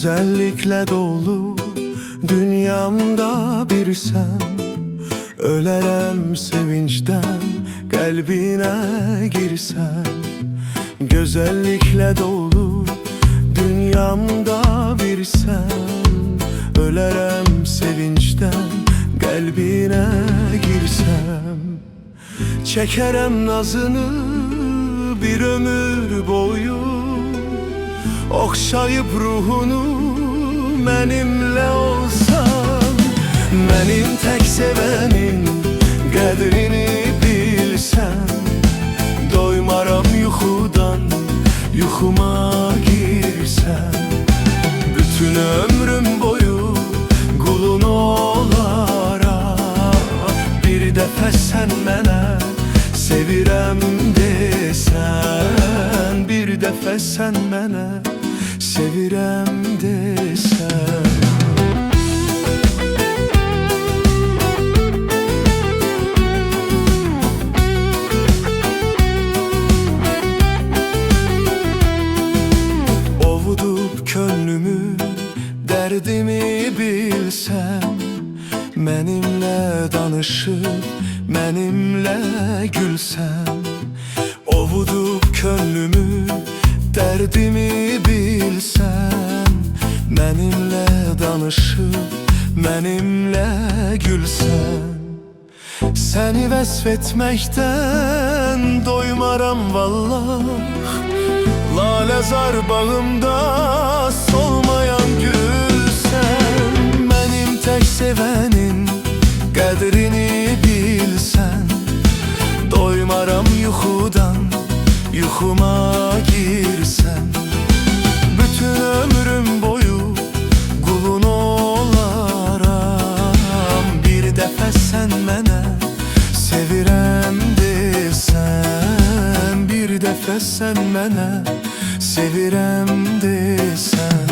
Güzellikle dolu dünyamda bir sen. Ölərəm sevinçten kalbine girsen. Güzellikle dolu dünyamda bir sen. Ölərəm sevinçten kalbine girsem. Çekerem nazını bir ömür boyu, okşayıp ruhunu benimle olsan. Benim tek sevenin qədrini bilsen. Doymaram yuxudan, yuxuma girsen. Bütün ömrüm boyu qulun olaram. Bir dəfə sən mənə sevirəm desen. Bir dəfə sən mənə sevirəm desen. Ovudub könlümü, dərdimi bilsən. Mənimlə danışıb, mənimlə gülsən. Ovudub könlümü, dərdimi bilsən. Mənimlə danışıb, mənimlə gülsən. Səni vəsf etməkdən doymaram vallah. Lalezar bağımda solmayan gülsen. Benim tek sevenin qədrini bilsen. Doymaram yuxudan, yuxuma girsen. Bütün ömrüm boyu qulun olaram. Bir dəfə sən mənə sevirəm desen. Bir dəfə sən mənə sevirəm desen.